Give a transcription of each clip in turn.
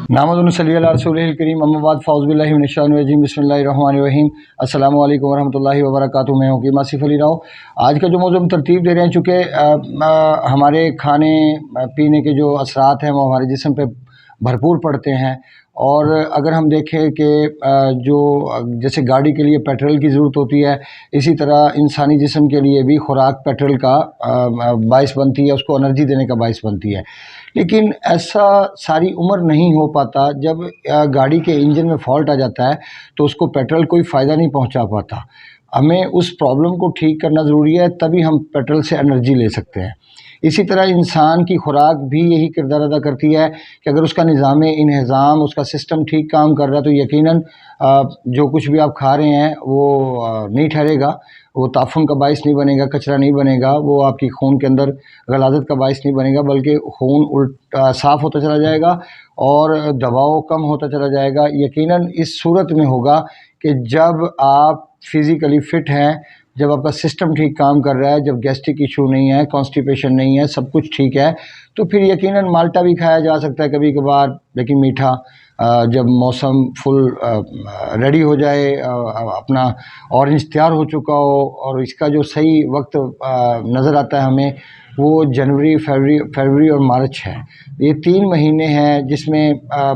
نحمدہ صلی اللہ رسول الکریم اما بعد فاعوذ باللہ من الشیطان الرجیم بسم اللہ الرحمن الرحیم السلام علیکم ورحمۃ اللہ وبرکاتہ۔ میں ہوں قیمہ آصف علی راؤ۔ آج کا جو موضوع ہم ترتیب دے رہے ہیں، چونکہ ہمارے کھانے پینے کے جو اثرات ہیں وہ ہمارے جسم پہ بھرپور پڑتے ہیں، اور اگر ہم دیکھیں کہ جو جیسے گاڑی کے لیے پیٹرول کی ضرورت ہوتی ہے، اسی طرح انسانی جسم کے لیے بھی خوراک پیٹرول کا باعث بنتی ہے، اس کو انرجی دینے کا باعث بنتی ہے۔ لیکن ایسا ساری عمر نہیں ہو پاتا۔ جب گاڑی کے انجن میں فالٹ آ جاتا ہے تو اس کو پیٹرول کوئی فائدہ نہیں پہنچا پاتا۔ ہمیں اس پرابلم کو ٹھیک کرنا ضروری ہے، تبھی ہم پیٹرول سے انرجی لے سکتے ہیں۔ اسی طرح انسان کی خوراک بھی یہی کردار ادا کرتی ہے کہ اگر اس کا نظام انہضام، اس کا سسٹم ٹھیک کام کر رہا ہے تو یقیناً جو کچھ بھی آپ کھا رہے ہیں وہ نہیں ٹھہرے گا، وہ تعفن کا باعث نہیں بنے گا، کچرا نہیں بنے گا، وہ آپ کی خون کے اندر غلاظت کا باعث نہیں بنے گا، بلکہ خون صاف ہوتا چلا جائے گا اور دباؤ کم ہوتا چلا جائے گا۔ یقیناً اس صورت میں ہوگا کہ جب آپ فزیکلی فٹ ہیں، جب آپ کا سسٹم ٹھیک کام کر رہا ہے، جب گیسٹرک ایشو نہیں ہے، کانسٹیپیشن نہیں ہے، سب کچھ ٹھیک ہے، تو پھر یقیناً مالٹا بھی کھایا جا سکتا ہے کبھی کبھار، لیکن میٹھا جب موسم فل ریڈی ہو جائے، اپنا اورنج تیار ہو چکا ہو، اور اس کا جو صحیح وقت نظر آتا ہے ہمیں، وہ جنوری، فروری اور مارچ ہے۔ یہ 3 مہینے ہیں جس میں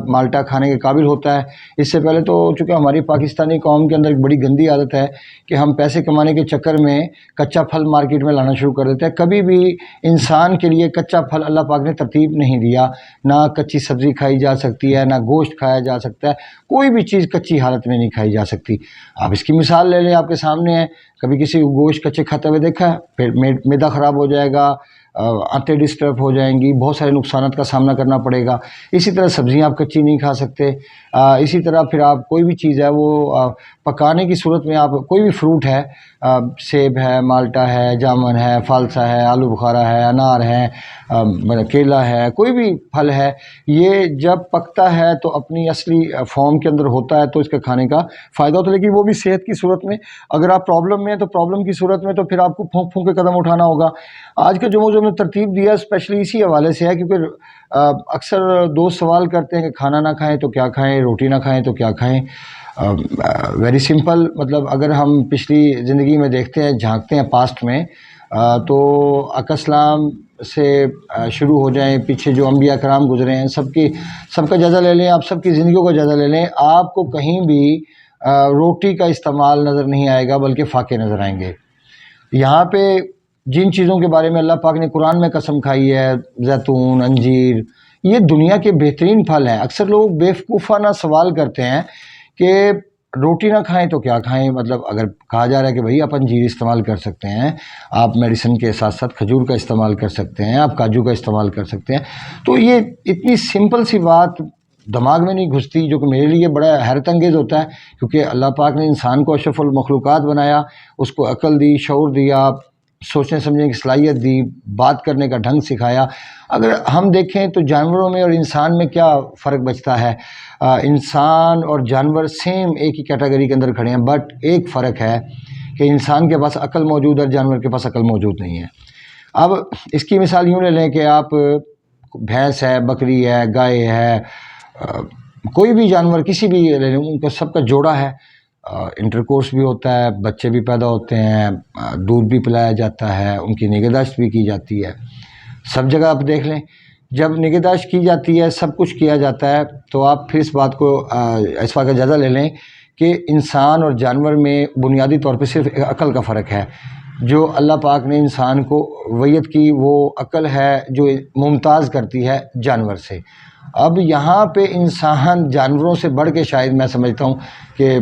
مالٹا کھانے کے قابل ہوتا ہے۔ اس سے پہلے تو چونکہ ہماری پاکستانی قوم کے اندر ایک بڑی گندی عادت ہے کہ ہم پیسے کمانے کے چکر میں کچا پھل مارکیٹ میں لانا شروع کر دیتے ہیں۔ کبھی بھی انسان کے لیے کچا پھل اللہ پاک نے ترتیب نہیں دیا، نہ کچی سبزی کھائی جا سکتی ہے، نہ گوشت کھایا جا سکتا ہے، کوئی بھی چیز کچی حالت میں نہیں کھائی جا سکتی۔ آپ اس کی مثال لے لیں، آپ کے سامنے ہے، کبھی کسی کو گوشت کچے کھاتے ہوئے دیکھا ہے؟ پھر معدہ خراب ہو جائے گا، آنتیں ڈسٹرب ہو جائیں گی، بہت سارے نقصانات کا سامنا کرنا پڑے گا۔ اسی طرح سبزیاں آپ کچی نہیں کھا سکتے۔ اسی طرح پھر آپ کوئی بھی چیز ہے وہ پکانے کی صورت میں، آپ کوئی بھی فروٹ ہے، سیب ہے، مالٹا ہے، جامن ہے، فالسا ہے، آلو بخارا ہے، انار ہے، کیلا ہے، کوئی بھی پھل ہے، یہ جب پکتا ہے تو اپنی اصلی فارم کے اندر ہوتا ہے تو اس کا کھانے کا فائدہ ہوتا ہے، لیکن وہ بھی صحت کی صورت میں۔ اگر آپ پرابلم میں ہیں تو پرابلم کی صورت میں تو پھر آپ کو پھونک پھونک کے قدم اٹھانا ہوگا۔ آج کا جو موضوع میں ترتیب دیا اسپیشلی اسی حوالے سے ہے، کیونکہ اکثر دوست سوال کرتے ہیں کہ کھانا نہ کھائیں تو کیا کھائیں، روٹی نہ کھائیں تو کیا کھائیں۔ ویری سمپل، مطلب اگر ہم پچھلی زندگی میں دیکھتے ہیں، جھانکتے ہیں پاسٹ میں، تو آقا اسلام سے شروع ہو جائیں، پیچھے جو انبیاء کرام گزرے ہیں، سب کا جائزہ لے لیں، آپ سب کی زندگیوں کا جائزہ لے لیں، آپ کو کہیں بھی روٹی کا استعمال نظر نہیں آئے گا، بلکہ فاقے نظر آئیں گے۔ یہاں پہ جن چیزوں کے بارے میں اللہ پاک نے قرآن میں قسم کھائی ہے، زیتون، انجیر، یہ دنیا کے بہترین پھل ہیں۔ اکثر لوگ بیوقوفانہ سوال کرتے ہیں کہ روٹی نہ کھائیں تو کیا کھائیں، مطلب اگر کہا جا رہا ہے کہ بھئی آپ انجیر استعمال کر سکتے ہیں، آپ میڈیسن کے ساتھ ساتھ کھجور کا استعمال کر سکتے ہیں، آپ کاجو کا استعمال کر سکتے ہیں، تو یہ اتنی سمپل سی بات دماغ میں نہیں گھستی، جو کہ میرے لیے بڑا حیرت انگیز ہوتا ہے، کیونکہ اللہ پاک نے انسان کو اشرف المخلوقات بنایا، اس کو عقل دی، شعور دیا، سوچنے سمجھنے کی صلاحیت دی، بات کرنے کا ڈھنگ سکھایا۔ اگر ہم دیکھیں تو جانوروں میں اور انسان میں کیا فرق بچتا ہے؟ انسان اور جانور سیم ایک ہی کیٹیگری کے اندر کھڑے ہیں، بٹ ایک فرق ہے کہ انسان کے پاس عقل موجود ہے، جانور کے پاس عقل موجود نہیں ہے۔ اب اس کی مثال یوں لے لیں کہ آپ بھینس ہے، بکری ہے، گائے ہے، کوئی بھی جانور کسی بھی لے لیں، ان کا سب کا جوڑا ہے، انٹرکورس بھی ہوتا ہے، بچے بھی پیدا ہوتے ہیں، دودھ بھی پلایا جاتا ہے، ان کی نگہداشت بھی کی جاتی ہے۔ سب جگہ آپ دیکھ لیں، جب نگہداشت کی جاتی ہے، سب کچھ کیا جاتا ہے، تو آپ پھر اس بات کا جائزہ لے لیں کہ انسان اور جانور میں بنیادی طور پہ صرف عقل کا فرق ہے۔ جو اللہ پاک نے انسان کو ویت کی، وہ عقل ہے جو ممتاز کرتی ہے جانور سے۔ اب یہاں پہ انسان جانوروں سے بڑھ کے، شاید میں سمجھتا ہوں کہ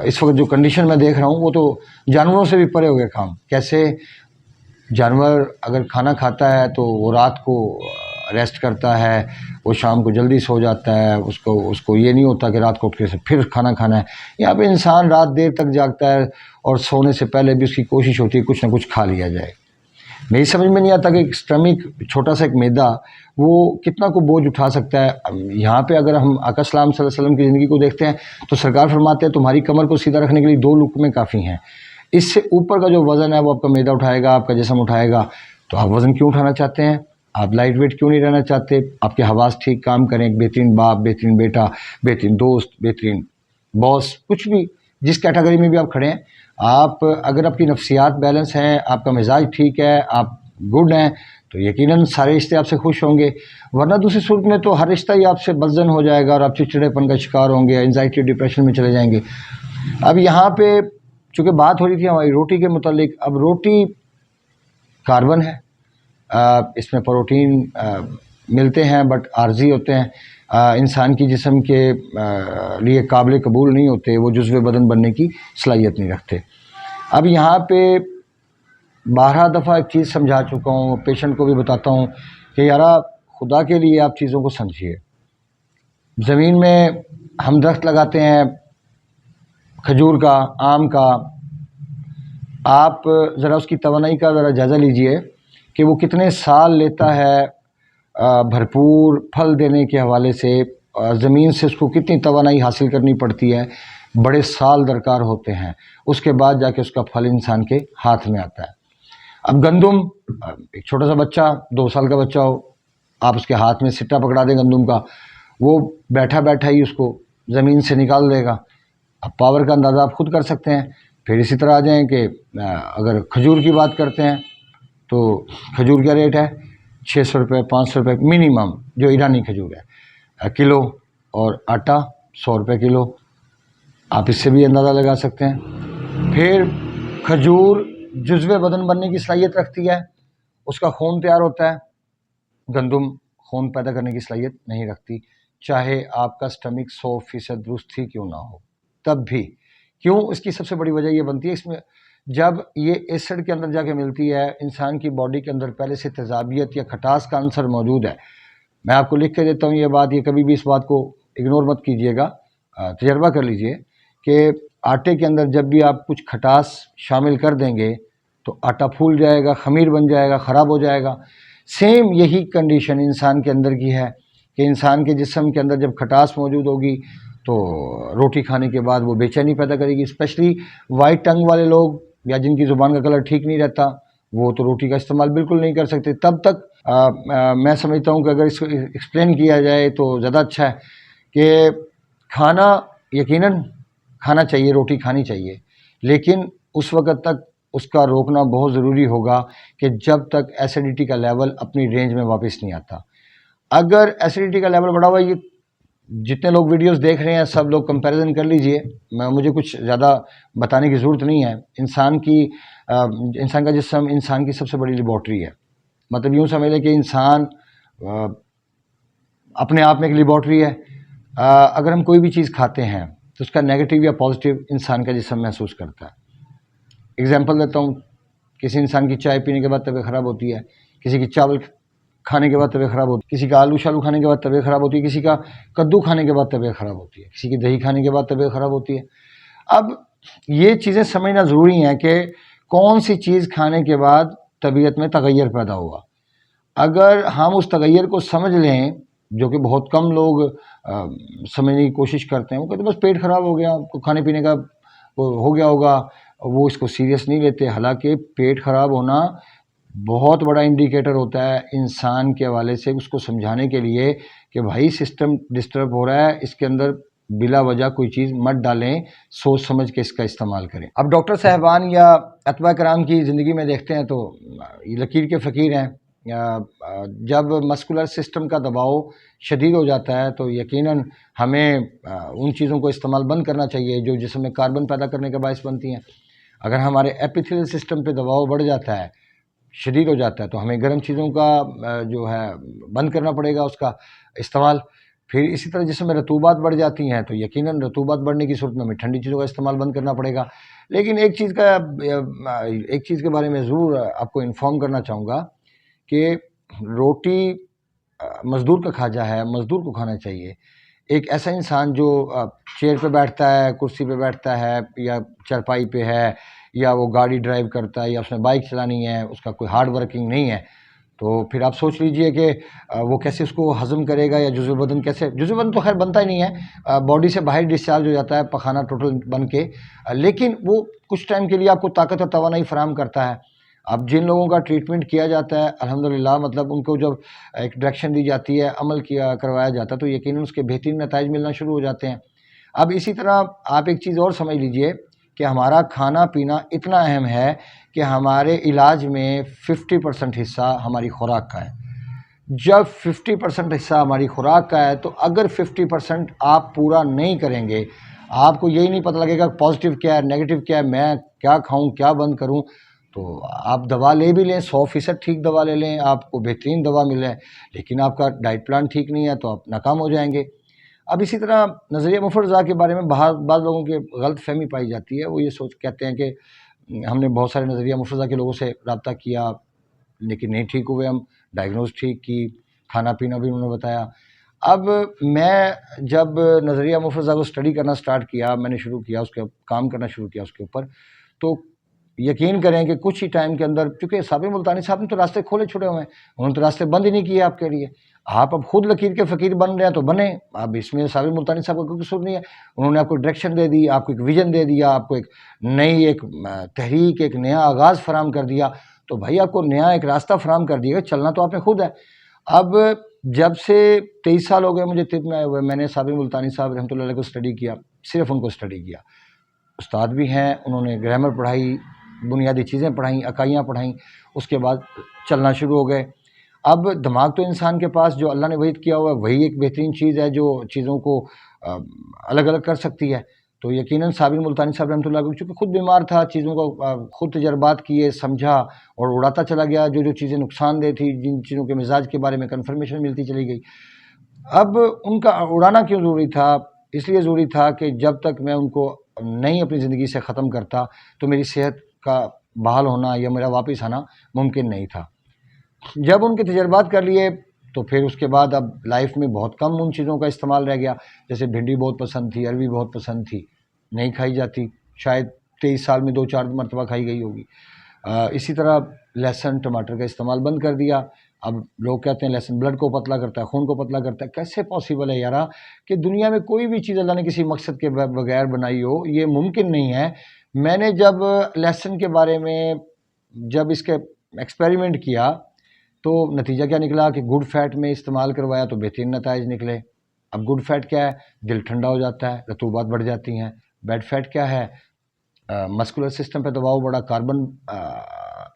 اس وقت جو کنڈیشن میں دیکھ رہا ہوں وہ تو جانوروں سے بھی پرے ہو گئے کام۔ کیسے؟ جانور اگر کھانا کھاتا ہے تو وہ رات کو ریسٹ کرتا ہے، وہ شام کو جلدی سو جاتا ہے، اس کو یہ نہیں ہوتا کہ رات کو اٹھ کے پھر کھانا کھانا ہے۔ یہاں پہ انسان رات دیر تک جاگتا ہے اور سونے سے پہلے بھی اس کی کوشش ہوتی ہے کچھ نہ کچھ کھا لیا جائے۔ میری سمجھ میں نہیں آتا کہ اسٹمک، چھوٹا سا ایک معدہ، وہ کتنا کو بوجھ اٹھا سکتا ہے۔ یہاں پہ اگر ہم آقا اسلام صلی اللہ علیہ وسلم کی زندگی کو دیکھتے ہیں تو سرکار فرماتے ہیں تمہاری کمر کو سیدھا رکھنے کے لیے 2 لقمے کافی ہیں، اس سے اوپر کا جو وزن ہے وہ آپ کا معدہ اٹھائے گا، آپ کا جسم اٹھائے گا۔ تو آپ وزن کیوں اٹھانا چاہتے ہیں؟ آپ لائٹ ویٹ کیوں نہیں رہنا چاہتے؟ آپ کے حواس ٹھیک کام کریں، ایک بہترین باپ، بہترین بیٹا، بہترین دوست، بہترین باس، کچھ بھی جس کیٹیگری میں بھی آپ کھڑے ہیں، آپ اگر آپ کی نفسیات بیلنس ہیں، آپ کا مزاج ٹھیک ہے، آپ گڈ ہیں، تو یقیناً سارے رشتے آپ سے خوش ہوں گے. ورنہ دوسری صورت میں تو ہر رشتہ ہی آپ سے بدزن ہو جائے گا اور آپ چڑچڑے پن کا شکار ہوں گے، انزائٹی ڈپریشن میں چلے جائیں گے. اب یہاں پہ چونکہ بات ہو رہی تھی ہماری روٹی کے متعلق، اب روٹی کاربن ہے، اس میں پروٹین ملتے ہیں بٹ عارضی ہوتے ہیں، انسان کی جسم کے لیے قابل قبول نہیں ہوتے، وہ جزو بدن بننے کی صلاحیت نہیں رکھتے. اب یہاں پہ 12 دفعہ ایک چیز سمجھا چکا ہوں، پیشنٹ کو بھی بتاتا ہوں کہ یارا خدا کے لیے آپ چیزوں کو سمجھیے. زمین میں ہم درخت لگاتے ہیں، کھجور کا، آم کا، آپ ذرا اس کی توانائی کا ذرا جائزہ لیجئے کہ وہ کتنے سال لیتا ہے بھرپور پھل دینے کے حوالے سے، زمین سے اس کو کتنی توانائی حاصل کرنی پڑتی ہے، بڑے سال درکار ہوتے ہیں، اس کے بعد جا کے اس کا پھل انسان کے ہاتھ میں آتا ہے. اب گندم، ایک چھوٹا سا بچہ 2 سال کا بچہ ہو، آپ اس کے ہاتھ میں سٹا پکڑا دیں گندم کا، وہ بیٹھا بیٹھا ہی اس کو زمین سے نکال دے گا. اب پاور کا اندازہ آپ خود کر سکتے ہیں. پھر اسی طرح آ جائیں کہ اگر کھجور کی بات کرتے ہیں تو کھجور کا ریٹ ہے 600 روپے 500 روپے منیمم، جو ایرانی کھجور ہے کلو، اور آٹا 100 روپے کلو. آپ اس سے بھی اندازہ لگا سکتے ہیں. پھر کھجور جزو بدن بننے کی صلاحیت رکھتی ہے، اس کا خون تیار ہوتا ہے. گندم خون پیدا کرنے کی صلاحیت نہیں رکھتی، چاہے آپ کا سٹمک 100% درست ہی کیوں نہ ہو. تب بھی کیوں؟ اس کی سب سے بڑی وجہ یہ بنتی ہے، اس میں جب یہ ایسڈ کے اندر جا کے ملتی ہے، انسان کی باڈی کے اندر پہلے سے تیزابیت یا کھٹاس کا عنصر موجود ہے. میں آپ کو لکھ کے دیتا ہوں یہ بات، یہ کبھی بھی اس بات کو اگنور مت کیجیے گا، تجربہ کر لیجئے کہ آٹے کے اندر جب بھی آپ کچھ کھٹاس شامل کر دیں گے تو آٹا پھول جائے گا، خمیر بن جائے گا، خراب ہو جائے گا. سیم یہی کنڈیشن انسان کے اندر کی ہے کہ انسان کے جسم کے اندر جب کھٹاس موجود ہوگی تو روٹی کھانے کے بعد وہ بے چینی پیدا کرے گی. اسپیشلی وائٹ ٹنگ والے لوگ یا جن کی زبان کا کلر ٹھیک نہیں رہتا، وہ تو روٹی کا استعمال بالکل نہیں کر سکتے. تب تک میں سمجھتا ہوں کہ اگر اس کو ایکسپلین کیا جائے تو زیادہ اچھا ہے کہ کھانا یقیناً کھانا چاہیے، روٹی کھانی چاہیے، لیکن اس وقت تک اس کا روکنا بہت ضروری ہوگا کہ جب تک ایسیڈیٹی کا لیول اپنی رینج میں واپس نہیں آتا. اگر ایسیڈیٹی کا لیول بڑھا ہوا ہے، یہ جتنے لوگ ویڈیوز دیکھ رہے ہیں سب لوگ کمپیریزن کر لیجئے، مجھے کچھ زیادہ بتانے کی ضرورت نہیں ہے. انسان کا جسم انسان کی سب سے بڑی لیبارٹری ہے. مطلب یوں سمجھ لیں کہ انسان اپنے آپ میں ایک لیبارٹری ہے. اگر ہم کوئی بھی چیز کھاتے ہیں تو اس کا نیگیٹو یا پازیٹیو انسان کا جسم محسوس کرتا ہے. اگزامپل دیتا ہوں، کسی انسان کی چائے پینے کے بعد طبیعت خراب ہوتی ہے، کسی کی چاول کھانے کے بعد طبیعت خراب ہوتی ہے، کسی کا آلو شالو کھانے کے بعد طبیعت خراب ہوتی ہے، کسی کا کدو کھانے کے بعد طبیعت خراب ہوتی ہے، کسی کی دہی کھانے کے بعد طبیعت خراب ہوتی ہے. اب یہ چیزیں سمجھنا ضروری ہیں کہ کون سی چیز کھانے کے بعد طبیعت میں تغیر پیدا ہوا. اگر ہم اس تغیر کو سمجھ لیں، جو کہ بہت کم لوگ سمجھنے کی کوشش کرتے ہیں، وہ کہتے ہیں بس پیٹ خراب ہو گیا، کھانے پینے کا ہو گیا ہوگا، وہ اس کو سیریس نہیں لیتے. حالانکہ پیٹ خراب ہونا بہت بڑا انڈیکیٹر ہوتا ہے انسان کے حوالے سے، اس کو سمجھانے کے لیے کہ بھائی سسٹم ڈسٹرب ہو رہا ہے، اس کے اندر بلا وجہ کوئی چیز مت ڈالیں، سوچ سمجھ کے اس کا استعمال کریں. اب ڈاکٹر صاحبان یا اتباع کرام کی زندگی میں دیکھتے ہیں تو یہ لکیر کے فقیر ہیں. جب مسکولر سسٹم کا دباؤ شدید ہو جاتا ہے تو یقیناً ہمیں ان چیزوں کو استعمال بند کرنا چاہیے جو جسم میں کاربن پیدا کرنے کا باعث بنتی ہیں. اگر ہمارے ایپیتھیلیل سسٹم پہ دباؤ بڑھ جاتا ہے، شدید ہو جاتا ہے، تو ہمیں گرم چیزوں کا جو ہے بند کرنا پڑے گا اس کا استعمال. پھر اسی طرح جسم میں رطوبات بڑھ جاتی ہیں تو یقیناً رطوبات بڑھنے کی صورت میں ہمیں ٹھنڈی چیزوں کا استعمال بند کرنا پڑے گا. لیکن ایک چیز کے بارے میں ضرور آپ کو انفارم کرنا چاہوں گا کہ روٹی مزدور کا کھاجا ہے، مزدور کو کھانا چاہیے. ایک ایسا انسان جو چیئر پہ بیٹھتا ہے، کرسی پہ بیٹھتا ہے، یا چارپائی پہ ہے، یا وہ گاڑی ڈرائیو کرتا ہے، یا اس نے بائک چلانی ہے، اس کا کوئی ہارڈ ورکنگ نہیں ہے، تو پھر آپ سوچ لیجئے کہ وہ کیسے اس کو ہضم کرے گا، یا جزو بدن کیسے، جزو بدن تو خیر بنتا ہی نہیں ہے، باڈی سے باہر ڈسچارج ہو جاتا ہے پخانہ ٹوٹل بن کے، لیکن وہ کچھ ٹائم کے لیے آپ کو طاقت اور توانائی فراہم کرتا ہے. اب جن لوگوں کا ٹریٹمنٹ کیا جاتا ہے الحمدللہ، مطلب ان کو جب ایک ڈائریکشن دی جاتی ہے، عمل کروایا جاتا ہے، تو یقیناً اس کے بہترین نتائج ملنا شروع ہو جاتے ہیں۔ اب اسی طرح آپ ایک چیز اور سمجھ لیجئے کہ ہمارا کھانا پینا اتنا اہم ہے کہ ہمارے علاج میں 50% حصہ ہماری خوراک کا ہے۔ جب 50% حصہ ہماری خوراک کا ہے تو اگر 50% آپ پورا نہیں کریں گے، آپ کو یہی نہیں پتہ لگے گا پازیٹیو کیا ہے نیگیٹو کیا ہے، میں کیا کھاؤں کیا بند کروں، تو آپ دوا لے بھی لیں، 100% ٹھیک دوا لے لیں، آپ کو بہترین دوا ملے، لیکن آپ کا ڈائٹ پلان ٹھیک نہیں ہے تو آپ ناکام ہو جائیں گے۔ اب اسی طرح نظریہ مفرزہ کے بارے میں بعض لوگوں کی غلط فہمی پائی جاتی ہے، وہ یہ کہتے ہیں کہ ہم نے بہت سارے نظریہ مفرزہ کے لوگوں سے رابطہ کیا لیکن نہیں ٹھیک ہوئے، ہم ڈائگنوز ٹھیک کی، کھانا پینا بھی انہوں نے بتایا۔ اب میں جب نظریہ مفرزہ کو اسٹڈی کرنا سٹارٹ کیا، میں نے شروع کیا اس کے کام کرنا شروع کیا اس کے اوپر، تو یقین کریں کہ کچھ ہی ٹائم کے اندر، چونکہ صابر ملتانی صاحب نے تو راستے کھولے چھوڑے ہوئے ہیں، انہوں نے تو راستے بند ہی نہیں کیے آپ کے لیے۔ آپ اب خود لکیر کے فقیر بن رہے ہیں تو بنیں، اب اس میں صابر ملتانی صاحب کا کوئی قصور نہیں ہے، انہوں نے آپ کو ڈائریکشن دے دی، آپ کو ایک ویژن دے دیا، آپ کو ایک نئی ایک تحریک، ایک نیا آغاز فراہم کر دیا، تو بھائی آپ کو نیا ایک راستہ فراہم کر دیا، چلنا تو آپ نے خود ہے۔ اب جب سے 23 سال ہو گئے مجھے طب میں آئے ہوئے، میں نے صابر ملتانی صاحب رحمۃ اللہ علیہ کو اسٹڈی کیا، صرف ان کو اسٹڈی کیا۔ استاد بھی ہیں، انہوں نے گرامر پڑھائی، بنیادی چیزیں پڑھائیں، اکائیاں پڑھائیں، اس کے بعد چلنا شروع ہو گئے۔ اب دماغ تو انسان کے پاس جو اللہ نے وحید کیا ہوا ہے وہی ایک بہترین چیز ہے جو چیزوں کو الگ الگ کر سکتی ہے، تو یقیناً صابر ملتانی صاحب رحمۃ اللہ علیہ چونکہ خود بیمار تھا، چیزوں کو خود تجربات کیے، سمجھا اور اڑاتا چلا گیا، جو چیزیں نقصان دہ تھی، جن چیزوں کے مزاج کے بارے میں کنفرمیشن ملتی چلی گئی۔ اب ان کا اڑانا کیوں ضروری تھا؟ اس لیے ضروری تھا کہ جب تک میں ان کو نہیں اپنی زندگی سے ختم کرتا تو میری صحت کا بحال ہونا یا میرا واپس آنا ممکن نہیں تھا۔ جب ان کے تجربات کر لیے تو پھر اس کے بعد اب لائف میں بہت کم ان چیزوں کا استعمال رہ گیا، جیسے بھنڈی بہت پسند تھی، عربی بہت پسند تھی، نہیں کھائی جاتی، شاید 23 سال میں 2-4 مرتبہ کھائی گئی ہوگی۔ اسی طرح لہسن ٹماٹر کا استعمال بند کر دیا۔ اب لوگ کہتے ہیں لہسن بلڈ کو پتلا کرتا ہے، خون کو پتلا کرتا ہے، کیسے پاسبل ہے یارا کہ دنیا میں کوئی بھی چیز اللہ نے کسی مقصد کے بغیر بنائی ہو، یہ ممکن نہیں ہے۔ میں نے جب لہسن کے بارے میں جب اس کے ایکسپیریمنٹ کیا تو نتیجہ کیا نکلا کہ گڈ فیٹ میں استعمال کروایا تو بہترین نتائج نکلے۔ اب گڈ فیٹ کیا ہے؟ دل ٹھنڈا ہو جاتا ہے، رطوبات بڑھ جاتی ہیں۔ بیڈ فیٹ کیا ہے؟ مسکولر سسٹم پہ دباؤ بڑا، کاربن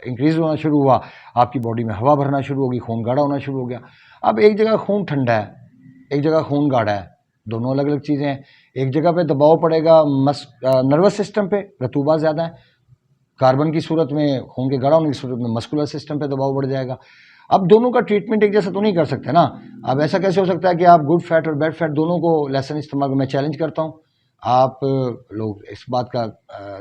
انکریز ہونا شروع ہوا، آپ کی باڈی میں ہوا بھرنا شروع ہوگی، خون گاڑھا ہونا شروع ہو گیا۔ اب ایک جگہ خون ٹھنڈا ہے، ایک جگہ خون گاڑھا ہے، دونوں الگ الگ چیزیں ہیں۔ ایک جگہ پہ دباؤ پڑے گا نروس سسٹم پہ، رطوبات زیادہ ہے، کاربن کی صورت میں، خون کے گاڑھا ہونے کی صورت میں مسکولر سسٹم پہ دباؤ بڑھ جائے گا۔ اب دونوں کا ٹریٹمنٹ ایک جیسا تو نہیں کر سکتے نا۔ اب ایسا کیسے ہو سکتا ہے کہ آپ گڈ فیٹ اور بیڈ فیٹ دونوں کو لہسن استعمال، میں چیلنج کرتا ہوں، آپ لوگ اس بات کا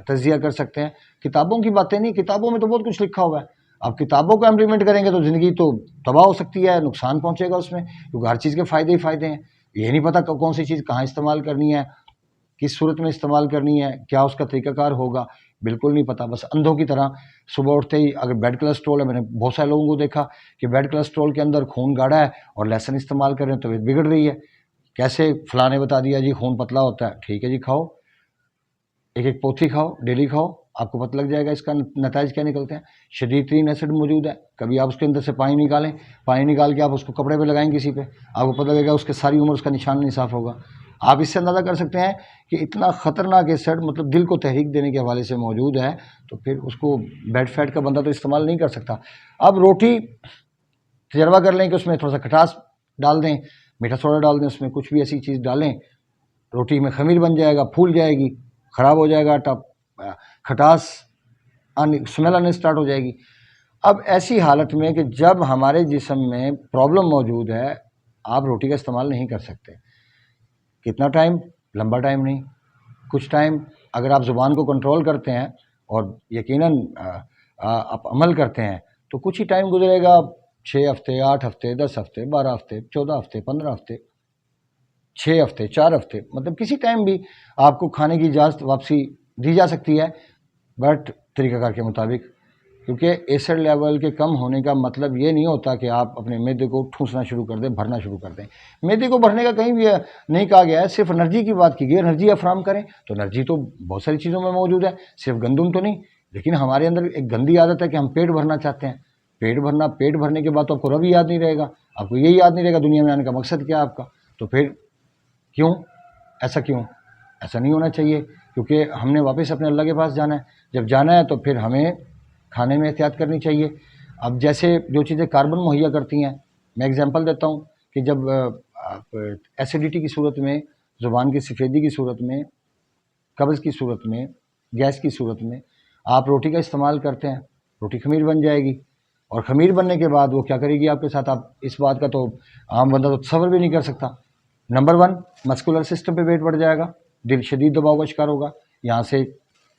تجزیہ کر سکتے ہیں۔ کتابوں کی باتیں نہیں، کتابوں میں تو بہت کچھ لکھا ہوا ہے، آپ کتابوں کو امپلیمنٹ کریں گے تو زندگی تو تباہ ہو سکتی ہے، نقصان پہنچے گا اس میں، کیونکہ ہر چیز کے فائدے ہی فائدے ہیں۔ یہ نہیں پتہ کون سی چیز کہاں استعمال کرنی ہے، کس صورت میں استعمال کرنی ہے، کیا اس کا طریقہ کار ہوگا، بالکل نہیں پتہ۔ بس اندھوں کی طرح صبح اٹھتے ہی اگر بیڈ کولیسٹرول ہے، میں نے بہت سارے لوگوں کو دیکھا کہ بیڈ کولیسٹرول کے اندر خون گاڑھا ہے اور لہسن استعمال کر رہے ہیں، طبیعت بگڑ رہی ہے۔ کیسے؟ فلاں نے بتا دیا جی خون پتلا ہوتا ہے، ٹھیک ہے جی، کھاؤ، ایک ایک پوتھی کھاؤ، ڈیلی کھاؤ، آپ کو پتہ لگ جائے گا اس کا نتائج کیا نکلتے ہیں۔ شدید ترین ایسڈ موجود ہے، کبھی آپ اس کے اندر سے پانی نکالیں، پانی نکال کے آپ اس کو کپڑے پہ لگائیں کسی پہ، آپ کو پتہ لگے گا اس کے ساری عمر اس کا نشان نہیں صاف ہوگا۔ آپ اس سے اندازہ کر سکتے ہیں کہ اتنا خطرناک ایسڈ مطلب دل کو تحریک دینے کے حوالے سے موجود ہے، تو پھر اس کو بیڈ فیٹ کا بندہ تو استعمال نہیں کر سکتا۔ اب روٹی تجربہ کر لیں کہ اس میں تھوڑا سا کھٹاس ڈال دیں، میٹھا سوڈا ڈال دیں، اس میں کچھ بھی ایسی چیز ڈالیں، روٹی میں خمیر بن جائے گا، پھول جائے گی، خراب ہو جائے گا آٹا، کھٹاس اسمیل آنے اسٹارٹ ہو جائے گی۔ اب ایسی حالت میں کہ جب ہمارے جسم میں پرابلم موجود ہے، آپ روٹی کا استعمال نہیں کر سکتے۔ کتنا ٹائم؟ لمبا ٹائم نہیں، کچھ ٹائم اگر آپ زبان کو کنٹرول کرتے ہیں اور یقیناً آپ عمل کرتے ہیں تو کچھ ہی ٹائم گزرے گا، 6 ہفتے، 8 ہفتے، 10 ہفتے، 12 ہفتے، 14 ہفتے، 15 ہفتے، 6 ہفتے، 4 ہفتے، مطلب کسی ٹائم بھی آپ کو کھانے کی اجازت واپسی دی جا سکتی ہے، بٹ طریقہ کار کے مطابق، کیونکہ ایسڈ لیول کے کم ہونے کا مطلب یہ نہیں ہوتا کہ آپ اپنے معدے کو ٹھوسنا شروع کر دیں، بھرنا شروع کر دیں۔ معدے کو بھرنے کا کہیں بھی نہیں کہا گیا ہے، صرف انرجی کی بات کی گئی ہے، انرجی آپ فراہم کریں، تو انرجی تو بہت ساری چیزوں میں موجود ہے، صرف گندم تو نہیں، لیکن ہمارے اندر ایک گندی عادت ہے کہ ہم پیٹ بھرنا چاہتے ہیں. پیٹ بھرنے کے بعد تو آپ کو رب ہی یاد نہیں رہے گا، آپ کو یہی یاد نہیں رہے گا دنیا میں آنے کا مقصد کیا آپ کا. تو پھر کیوں ایسا نہیں ہونا چاہیے، کیونکہ ہم نے واپس اپنے اللہ کے پاس جانا ہے. جب جانا ہے تو پھر ہمیں کھانے میں احتیاط کرنی چاہیے. اب جیسے جو چیزیں کاربن مہیا کرتی ہیں، میں ایگزامپل دیتا ہوں کہ جب ایسیڈیٹی کی صورت میں، زبان کی سفیدی کی صورت میں، قبض کی صورت میں، گیس کی صورت میں آپ روٹی کا استعمال کرتے ہیں، روٹی خمیر بن جائے گی. اور خمیر بننے کے بعد وہ کیا کرے گی آپ کے ساتھ، آپ اس بات کا تو عام بندہ تو تصور بھی نہیں کر سکتا. نمبر 1 مسکولر سسٹم پہ ویٹ بڑھ جائے گا، دل شدید دباؤ کا شکار ہوگا، یہاں سے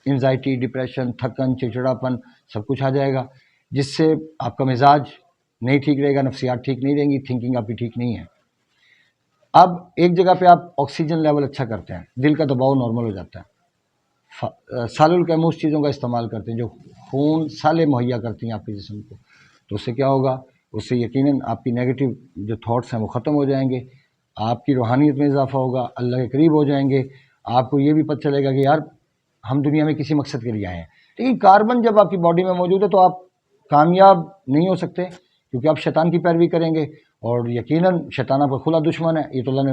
انزائٹی، ڈپریشن، تھکن، چڑچڑاپن سب کچھ آ جائے گا، جس سے آپ کا مزاج نہیں ٹھیک رہے گا، نفسیات ٹھیک نہیں رہیں گی، تھنکنگ آپ کی ٹھیک نہیں ہے. اب ایک جگہ پہ آپ آکسیجن لیول اچھا کرتے ہیں، دل کا دباؤ نارمل ہو جاتا ہے، سالل القیموس چیزوں کا استعمال کرتے ہیں جو خون سالے مہیا کرتی ہیں آپ کے جسم کو، تو اس سے کیا ہوگا، اس سے یقیناً آپ کی نیگیٹو جو تھاٹس ہیں وہ ختم ہو جائیں گے، آپ کی روحانیت میں اضافہ ہوگا، اللہ کے قریب ہو جائیں گے. آپ کو یہ بھی پتہ چلے گا کہ یار ہم دنیا میں کسی مقصد کے لیے آئے ہیں. لیکن کاربن جب آپ کی باڈی میں موجود ہے تو آپ کامیاب نہیں ہو سکتے، کیونکہ آپ شیطان کی پیروی کریں گے، اور یقیناً شیطان آپ کا کھلا دشمن ہے. یہ تو اللہ نے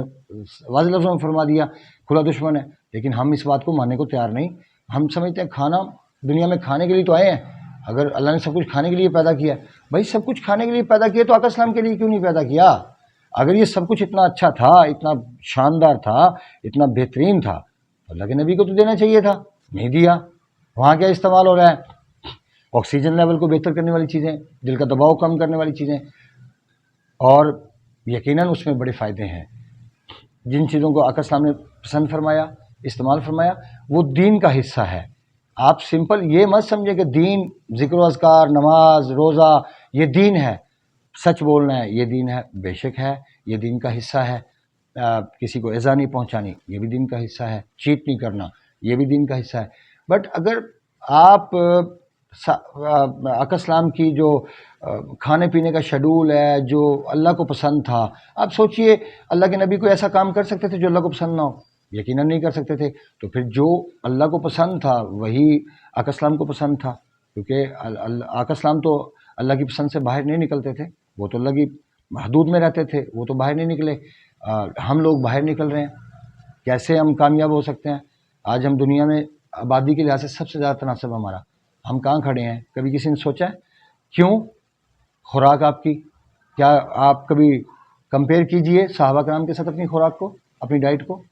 واضح لفظوں میں فرما دیا، کھلا دشمن ہے. لیکن ہم اس بات کو ماننے کو تیار نہیں. ہم سمجھتے ہیں کھانا دنیا میں کھانے کے لیے تو آئے ہیں. اگر اللہ نے سب کچھ کھانے کے لیے پیدا کیا ہے، بھائی سب کچھ کھانے کے لیے پیدا کیا تو آقا اسلام کے لیے کیوں نہیں پیدا کیا؟ اگر یہ سب کچھ اتنا اچھا تھا، اتنا شاندار تھا، اتنا بہترین تھا، تو اللہ کے نبی کو تو دینا چاہیے تھا، نہیں دیا. وہاں کیا استعمال ہو رہا ہے؟ آکسیجن لیول کو بہتر کرنے والی چیزیں، دل کا دباؤ کم کرنے والی چیزیں، اور یقیناً اس میں بڑے فائدے ہیں. جن چیزوں کو آقا اسلام نے پسند فرمایا، استعمال فرمایا، وہ دین کا حصہ ہے. آپ سمپل یہ مت سمجھیں کہ دین ذکر و اذکار، نماز، روزہ یہ دین ہے، سچ بولنا ہے یہ دین ہے. بے شک ہے، یہ دین کا حصہ ہے. کسی کو ایذا نہیں پہنچانی یہ بھی دین کا حصہ ہے. چیٹ نہیں کرنا یہ بھی دین کا حصہ ہے. بٹ اگر آپ آقا اسلام کی جو کھانے پینے کا شیڈول ہے، جو اللہ کو پسند تھا، آپ سوچئے اللہ کے نبی کو ایسا کام کر سکتے تھے جو اللہ کو پسند نہ ہو؟ یقیناً نہیں کر سکتے تھے. تو پھر جو اللہ کو پسند تھا وہی آقا اسلام کو پسند تھا، کیونکہ آقا اسلام تو اللہ کی پسند سے باہر نہیں نکلتے تھے، وہ تو اللہ کی حدود میں رہتے تھے، وہ تو باہر نہیں نکلے. ہم لوگ باہر نکل رہے ہیں. کیسے ہم کامیاب ہو سکتے ہیں؟ آج ہم دنیا میں آبادی کے لحاظ سے سب سے زیادہ تناسب ہمارا، ہم کہاں کھڑے ہیں؟ کبھی کسی نے سوچا ہے؟ کیوں؟ خوراک آپ کی، کیا آپ کبھی کمپیئر کیجئے صحابہ کرام کے ساتھ اپنی خوراک کو، اپنی ڈائٹ کو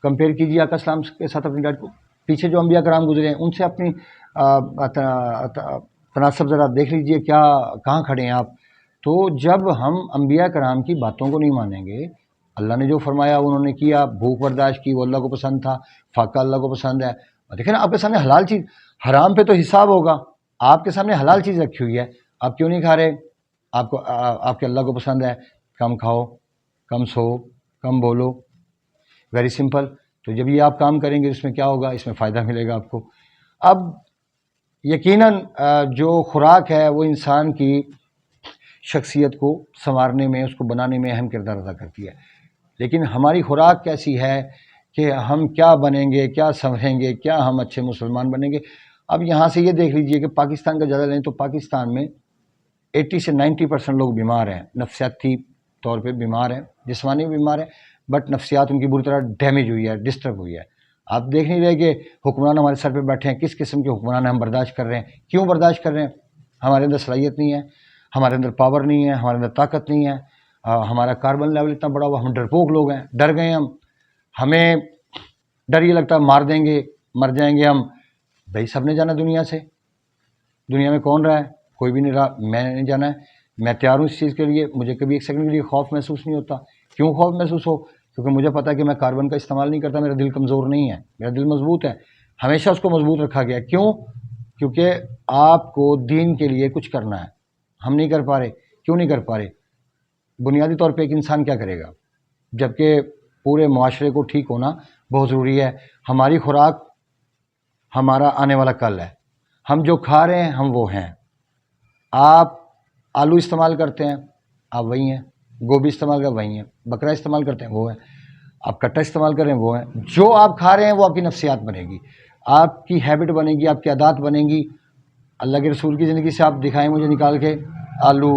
کمپیئر کیجئے آقا اسلام کے ساتھ اپنی ڈائٹ کو. پیچھے جو انبیاء کرام گزرے ہیں ان سے اپنی تناسب ذرا دیکھ لیجئے، کیا کہاں کھڑے ہیں آپ؟ تو جب ہم انبیاء کرام کی باتوں کو نہیں مانیں گے، اللہ نے جو فرمایا انہوں نے کیا، بھوک برداشت کی، وہ اللہ کو پسند تھا، فاقہ اللہ کو پسند ہے. دیکھیں نا آپ کے سامنے حلال چیز، حرام پہ تو حساب ہوگا، آپ کے سامنے حلال چیز رکھی ہوئی ہے، آپ کیوں نہیں کھا رہے؟ آپ کے اللہ کو پسند ہے کم کھاؤ، کم سو، کم بولو، ویری سمپل. تو جب یہ آپ کام کریں گے اس میں کیا ہوگا؟ اس میں فائدہ ملے گا آپ کو. اب یقیناً جو خوراک ہے وہ انسان کی شخصیت کو سنوارنے میں، اس کو بنانے میں اہم کردار ادا کرتی ہے. لیکن ہماری خوراک کیسی ہے کہ ہم کیا بنیں گے، کیا سنوریں گے، کیا ہم اچھے مسلمان بنیں گے؟ اب یہاں سے یہ دیکھ لیجئے کہ پاکستان کا جائزہ لیں تو پاکستان میں 80 سے 90% لوگ بیمار ہیں، نفسیاتی طور پہ بیمار ہیں، جسمانی بیمار ہیں، بٹ نفسیات ان کی بری طرح ڈیمیج ہوئی ہے، ڈسٹرب ہوئی ہے. آپ دیکھ نہیں رہے کہ حکمران ہمارے سر پہ بیٹھے ہیں، کس قسم کے حکمران ہم برداشت کر رہے ہیں. کیوں برداشت کر رہے ہیں؟ ہمارے اندر صلاحیت نہیں ہے، ہمارے اندر پاور نہیں ہے، ہمارے اندر طاقت نہیں ہے، ہمارا کاربن لیول اتنا بڑا ہوا، ہم ڈرپوک لوگ ہیں، ڈر گئے ہمیں ڈر یہ لگتا ہے مار دیں گے، مر جائیں گے ہم. بھائی سب نے جانا دنیا سے، دنیا میں کون رہا ہے؟ کوئی بھی نہیں رہا. میں نے جانا ہے، میں تیار ہوں اس چیز کے لیے. مجھے کبھی ایک سیکنڈ کے لیے خوف محسوس نہیں ہوتا. کیوں خوف محسوس ہو؟ کیونکہ مجھے پتا ہے کہ میں کاربن کا استعمال نہیں کرتا. میرا دل کمزور نہیں ہے، میرا دل مضبوط ہے، ہمیشہ اس کو مضبوط رکھا گیا. کیوں؟ کیونکہ آپ کو دین کے لیے کچھ کرنا ہے، ہم نہیں کر پا رہے. کیوں نہیں کر پا رہے؟ بنیادی طور پہ ایک انسان کیا کرے گا جبکہ پورے معاشرے کو ٹھیک ہونا بہت ضروری ہے. ہماری خوراک ہمارا آنے والا کل ہے. ہم جو کھا رہے ہیں ہم وہ ہیں. آپ آلو استعمال کرتے ہیں آپ وہی ہیں، گوبھی استعمال کر وہی ہیں، بکرا استعمال کرتے ہیں وہ ہیں، آپ کٹا استعمال کر رہے ہیں وہ ہیں. جو آپ کھا رہے ہیں وہ آپ کی نفسیات بنے گی. آپ کی ہیبٹ بنے گی، آپ کی عادات بنے گی. اللہ کے رسول کی زندگی سے آپ دکھائیں مجھے نکال کے، آلو،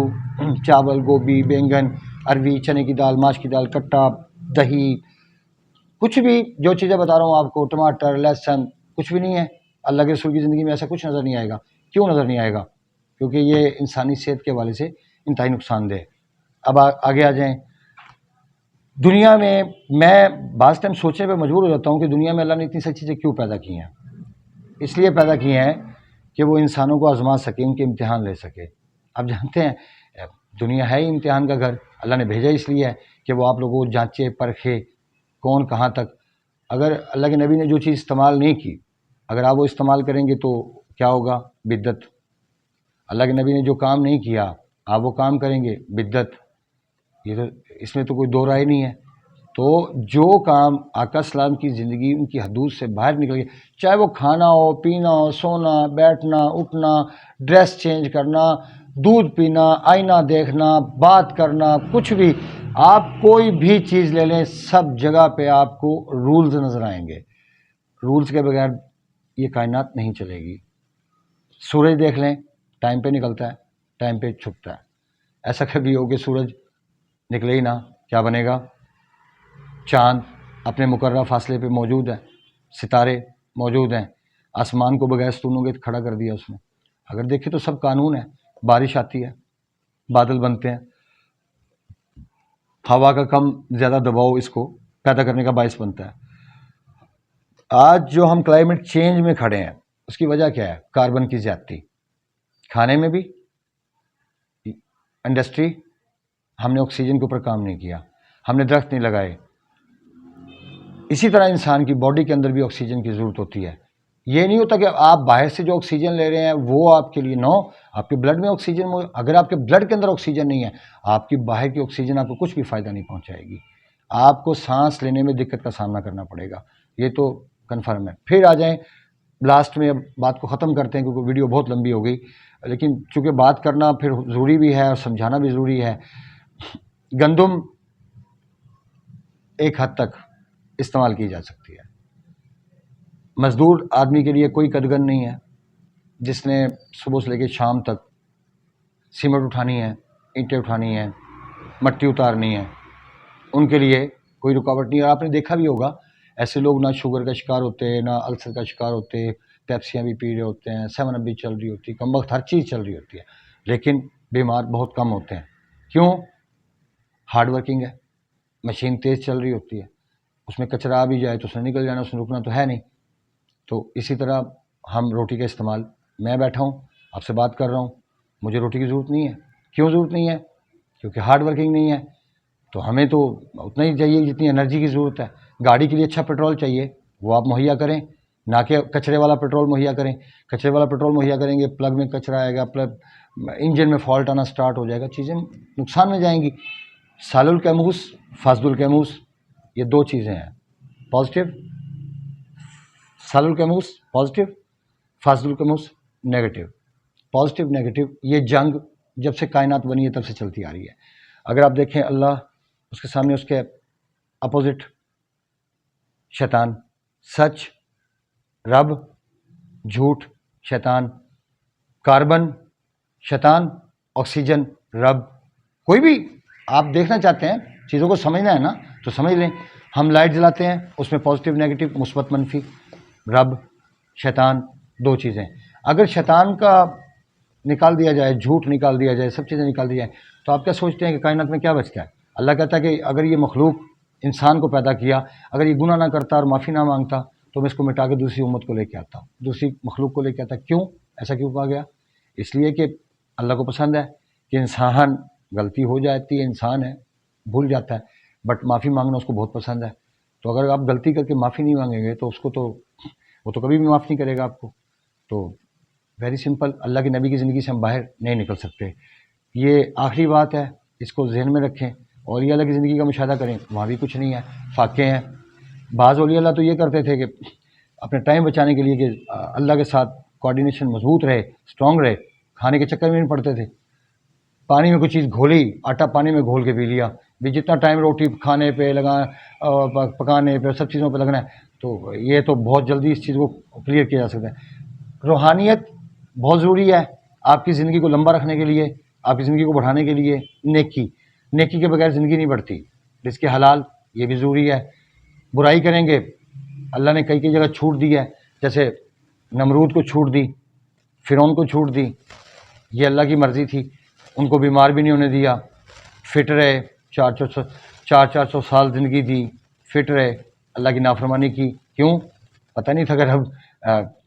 چاول، گوبھی، بینگن، اروی، چنے کی دال، ماش کی دال، کٹا، دہی، کچھ بھی جو چیزیں بتا رہا ہوں آپ کو، ٹماٹر، لہسن، کچھ بھی نہیں ہے. اللہ کے رسول کی زندگی میں ایسا کچھ نظر نہیں آئے گا. کیوں نظر نہیں آئے گا؟ کیونکہ یہ انسانی صحت کے حوالے سے انتہائی نقصان دہ ہے. اب آگے آ جائیں. دنیا میں بعض ٹائم سوچنے پہ مجبور ہو جاتا ہوں کہ دنیا میں اللہ نے اتنی ساری چیزیں کیوں پیدا کی ہیں. اس لیے پیدا کی ہیں کہ وہ انسانوں کو آزما سکے، ان کے امتحان لے سکے. آپ جانتے ہیں دنیا ہے ہی امتحان کا گھر. اللہ نے بھیجا اس لیے ہے کہ وہ آپ لوگوں کو جانچے پرکھے کون کہاں تک. اگر اللہ کے نبی نے جو چیز استعمال نہیں کی، اگر آپ وہ استعمال کریں گے تو کیا ہوگا؟ بدعت. اللہ کے نبی نے جو کام نہیں کیا آپ وہ کام کریں گے، بدعت. یہ تو اس میں تو کوئی دو رائے نہیں ہے. تو جو کام آقا اسلام کی زندگی ان کی حدود سے باہر نکل گئی، چاہے وہ کھانا ہو، پینا ہو، سونا، بیٹھنا، اٹھنا، ڈریس چینج کرنا، دودھ پینا، آئینہ دیکھنا، بات کرنا، کچھ بھی، آپ کوئی بھی چیز لے لیں، سب جگہ پہ آپ کو رولز نظر آئیں گے. رولز کے بغیر یہ کائنات نہیں چلے گی. سورج دیکھ لیں، ٹائم پہ نکلتا ہے، ٹائم پہ چھپتا ہے. ایسا کبھی ہو کہ سورج نکلے ہی نہ، کیا بنے گا؟ چاند اپنے مقررہ فاصلے پہ موجود ہے، ستارے موجود ہیں. آسمان کو بغیر ستونوں کے کھڑا کر دیا اس نے. اگر دیکھیں تو سب قانون ہے. بارش آتی ہے، بادل بنتے ہیں، ہوا کا کم زیادہ دباؤ اس کو پیدا کرنے کا باعث بنتا ہے. آج جو ہم کلائمیٹ چینج میں کھڑے ہیں اس کی وجہ کیا ہے؟ کاربن کی زیادتی. کھانے میں بھی انڈسٹری، ہم نے آکسیجن کے اوپر کام نہیں کیا، ہم نے درخت نہیں لگائے. اسی طرح انسان کی باڈی کے اندر بھی آکسیجن کی ضرورت ہوتی ہے. یہ نہیں ہوتا کہ آپ باہر سے جو آکسیجن لے رہے ہیں وہ آپ کے لیے نو، آپ کے بلڈ میں آکسیجن، اگر آپ کے بلڈ کے اندر آکسیجن نہیں ہے، آپ کی باہر کی آکسیجن آپ کو کچھ بھی فائدہ نہیں پہنچائے گی. آپ کو سانس لینے میں دقت کا سامنا کرنا پڑے گا. یہ تو کنفرم ہے. پھر آ جائیں لاسٹ میں، اب بات کو ختم کرتے ہیں کیونکہ ویڈیو بہت لمبی ہو گئی، لیکن چونکہ بات کرنا پھر ضروری بھی ہے اور سمجھانا بھی ضروری ہے. گندم ایک حد تک استعمال کی جا سکتی ہے. مزدور آدمی کے لیے کوئی قدغن نہیں ہے جس نے صبح سے لے کے شام تک سیمنٹ اٹھانی ہے، اینٹیں اٹھانی ہیں، مٹی اتارنی ہے. ان کے لیے کوئی رکاوٹ نہیں ہے. آپ نے دیکھا بھی ہوگا ایسے لوگ نہ شوگر کا شکار ہوتے، نہ السر کا شکار ہوتے، پیپسیاں بھی پی رہے ہوتے ہیں، 7 اپ بھی چل رہی ہوتی ہے، کم وقت ہر چیز چل رہی ہوتی ہے، لیکن بیمار بہت کم ہوتے ہیں. کیوں؟ ہارڈ ورکنگ ہے، مشین تیز چل رہی ہوتی ہے، اس میں کچرا آ بھی جائے تو اس نے نکل جانا، اس نے رکنا تو ہے نہیں. تو اسی طرح ہم روٹی کا استعمال، میں بیٹھا ہوں آپ سے بات کر رہا ہوں، مجھے روٹی کی ضرورت نہیں ہے. کیوں ضرورت نہیں ہے؟ کیونکہ ہارڈ ورکنگ نہیں ہے. تو ہمیں تو اتنا ہی چاہیے جتنی انرجی کی ضرورت ہے. گاڑی کے لیے اچھا پیٹرول چاہیے، وہ آپ مہیا کریں، نہ کہ کچرے والا پیٹرول مہیا کریں. کچرے والا پیٹرول مہیا کریں گے، پلگ میں کچرا آئے گا، انجن میں فالٹ آنا سٹارٹ ہو جائے گا، چیزیں نقصان میں جائیں گی. سال الکیموس، فاسد الکیموس، یہ دو چیزیں ہیں. پازیٹیو سال الکیموس پازیٹیو، فاسد الکیموس نیگیٹو. پازیٹیو نیگیٹو یہ جنگ جب سے کائنات بنی ہے تب سے چلتی آ رہی ہے. اگر آپ دیکھیں اللہ، اس کے سامنے اس کے اپوزٹ شیطان. سچ رب، جھوٹ شیطان. کاربن شیطان، آکسیجن رب. کوئی بھی آپ دیکھنا چاہتے ہیں، چیزوں کو سمجھنا ہے نا تو سمجھ لیں. ہم لائٹ جلاتے ہیں، اس میں پازیٹیو نیگیٹو، مثبت منفی. رب، شیطان، دو چیزیں. اگر شیطان کا نکال دیا جائے، جھوٹ نکال دیا جائے، سب چیزیں نکال دی جائیں، تو آپ کیا سوچتے ہیں کہ کائنات میں کیا بچتا ہے؟ اللہ کہتا ہے کہ اگر یہ مخلوق انسان کو پیدا کیا، اگر یہ گناہ نہ کرتا اور معافی نہ مانگتا تو میں اس کو مٹا کے دوسری امت کو لے کے آتا، دوسری مخلوق کو لے کے آتا. کیوں ایسا کیوں کہا گیا؟ اس لیے کہ اللہ کو پسند ہے کہ انسان غلطی ہو جاتی ہے، انسان ہے، بھول جاتا ہے، بٹ معافی مانگنا اس کو بہت پسند ہے. تو اگر آپ غلطی کر کے معافی نہیں مانگیں گے تو اس کو تو وہ تو کبھی بھی معاف نہیں کرے گا آپ کو. تو ویری سمپل، اللہ کے نبی کی زندگی سے ہم باہر نہیں نکل سکتے. یہ آخری بات ہے، اس کو ذہن میں رکھیں. اور یہ اللہ کی زندگی کا مشاہدہ کریں، وہاں بھی کچھ نہیں ہے، فاقے ہیں. بعض اولیاء اللہ تو یہ کرتے تھے کہ اپنے ٹائم بچانے کے لیے کہ اللہ کے ساتھ کوآرڈینیشن مضبوط رہے، اسٹرانگ رہے، کھانے کے چکر میں نہیں پڑتے تھے. پانی میں کوئی چیز گھولی، آٹا پانی میں گھول کے پی لیا، بھی جتنا ٹائم روٹی کھانے پہ لگا، پکانے پہ، سب چیزوں پہ لگنا ہے، تو یہ تو بہت جلدی اس چیز کو کلیئر کیا جا سکتا ہے۔ روحانیت بہت ضروری ہے آپ کی زندگی کو لمبا رکھنے کے لیے، آپ کی زندگی کو بڑھانے کے لیے۔ نیکی کے بغیر زندگی نہیں بڑھتی۔ رزق حلال یہ بھی ضروری ہے۔ برائی کریں گے، اللہ نے کئی جگہ چھوٹ دی ہے، جیسے نمرود کو چھوٹ دی، فرعون کو چھوٹ دی، یہ اللہ کی مرضی تھی، ان کو بیمار بھی نہیں ہونے دیا، فٹ رہے، 400 سال زندگی دی، فٹ رہے، اللہ کی نافرمانی کی، کیوں؟ پتہ نہیں تھا کہ رب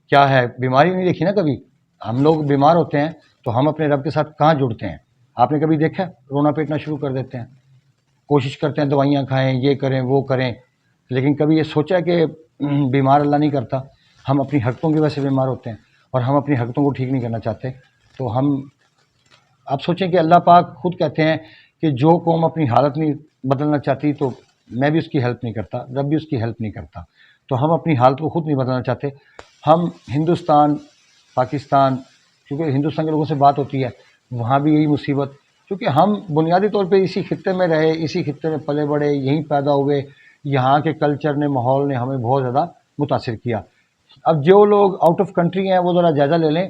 کیا ہے، بیماری نہیں دیکھی نا کبھی۔ ہم لوگ بیمار ہوتے ہیں تو ہم اپنے رب کے ساتھ کہاں جڑتے ہیں؟ آپ نے کبھی دیکھا؟ رونا پیٹنا شروع کر دیتے ہیں، کوشش کرتے ہیں دوائیاں کھائیں، یہ کریں وہ کریں، لیکن کبھی یہ سوچا کہ بیمار اللہ نہیں کرتا، ہم اپنی حرکتوں کی وجہ سے بیمار ہوتے ہیں اور ہم اپنی حرکتوں کو ٹھیک نہیں کرنا چاہتے۔ تو ہم آپ سوچیں کہ اللہ پاک خود کہتے ہیں کہ جو قوم اپنی حالت نہیں بدلنا چاہتی تو میں بھی اس کی ہیلپ نہیں کرتا، رب بھی اس کی ہیلپ نہیں کرتا۔ تو ہم اپنی حالت کو خود نہیں بدلنا چاہتے۔ ہم ہندوستان، پاکستان، کیونکہ ہندوستان کے لوگوں سے بات ہوتی ہے، وہاں بھی یہی مصیبت، کیونکہ ہم بنیادی طور پہ اسی خطے میں رہے، اسی خطے میں پلے بڑھے، یہیں پیدا ہوئے، یہاں کے کلچر نے، ماحول نے ہمیں بہت زیادہ متاثر کیا۔ اب جو لوگ آؤٹ آف کنٹری ہیں وہ ذرا جائزہ لے لیں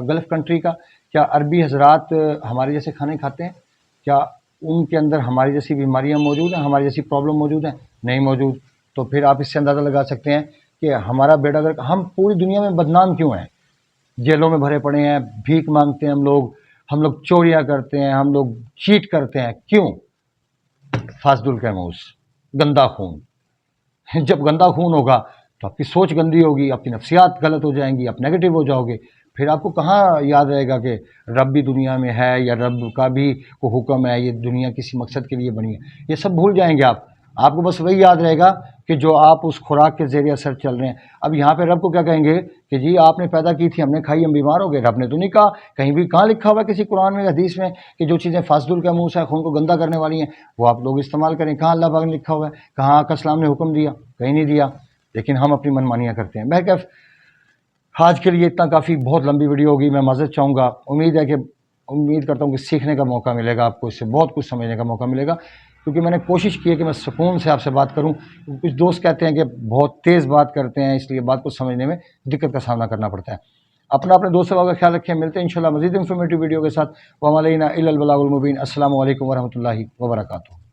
گلف کنٹری کا، کیا عربی حضرات ہمارے جیسے کھانے کھاتے ہیں؟ کیا ان کے اندر ہماری جیسی بیماریاں موجود ہیں، ہماری جیسی پرابلم موجود ہیں؟ نہیں موجود۔ تو پھر آپ اس سے اندازہ لگا سکتے ہیں کہ ہمارا بیڑا گرک، ہم پوری دنیا میں بدنام کیوں ہیں؟ جیلوں میں بھرے پڑے ہیں، بھیک مانگتے ہیں ہم لوگ چوریاں کرتے ہیں، ہم لوگ چیٹ کرتے ہیں، کیوں؟ فاسد القیموس، گندا خون۔ جب گندا خون ہوگا تو آپ کی سوچ گندی ہوگی، آپ کی نفسیات غلط ہو جائیں گی، آپ نیگیٹو ہو جاؤ گے، پھر آپ کو کہاں یاد رہے گا کہ رب بھی دنیا میں ہے، یا رب کا بھی کوئی حکم ہے، یہ دنیا کسی مقصد کے لیے بنی ہے، یہ سب بھول جائیں گے آپ کو بس وہی یاد رہے گا کہ جو آپ اس خوراک کے زیر اثر چل رہے ہیں۔ اب یہاں پہ رب کو کیا کہیں گے کہ جی آپ نے پیدا کی تھی، ہم نے کھائی، ہم بیمار ہو گئے؟ رب نے تو نہیں کہا، کہیں بھی کہاں لکھا ہوا ہے کسی قرآن میں، حدیث میں، کہ جو چیزیں فاسد القیموس ہے، خون کو گندا کرنے والی ہیں، وہ آپ لوگ استعمال کریں؟ کہاں اللہ پاک نے لکھا ہوا ہے؟ کہاں آقا اسلام نے حکم دیا؟ کہیں نہیں دیا، لیکن ہم اپنی منمانیاں کرتے ہیں۔ بہرکیف آج کے لیے اتنا کافی، بہت لمبی ویڈیو ہوگی، میں معذرت چاہوں گا۔ امید کرتا ہوں کہ سیکھنے کا موقع ملے گا آپ کو، اس سے بہت کچھ سمجھنے کا موقع ملے گا، کیونکہ میں نے کوشش کی ہے کہ میں سکون سے آپ سے بات کروں۔ کچھ دوست کہتے ہیں کہ بہت تیز بات کرتے ہیں، اس لیے بات کو سمجھنے میں دقت کا سامنا کرنا پڑتا ہے۔ اپنے دوست کا خیال رکھیں، ملتے ہیں انشاءاللہ مزید انفارمیٹیو ویڈیو کے ساتھ۔ وما علینا الا البلاغ المبین۔ السلام علیکم ورحمۃ اللہ وبرکاتہ۔